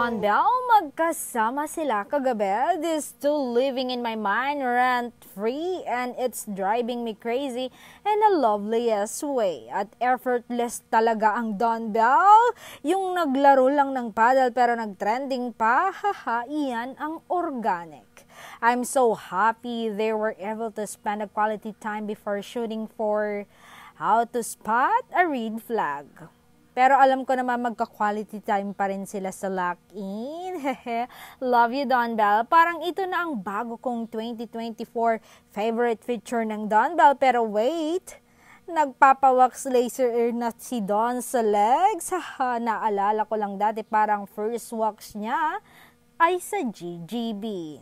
Don Bell, magkasama sila kagabi. This still living in my mind rent-free and it's driving me crazy in the loveliest way. At effortless talaga ang Don Bell. Yung naglaro lang ng paddle pero nag-trending pa, haha, iyan ang organic. I'm so happy they were able to spend a quality time before shooting for how to spot a red flag. Pero alam ko naman magka-quality time pa rin sila sa lock-in. Love you, Don Bell. Parang ito na ang bago kong 2024 favorite feature ng Don Bell. Pero wait, nagpapawax laser na si Don sa legs. Naalala ko lang dati parang first wax niya ay sa GGB.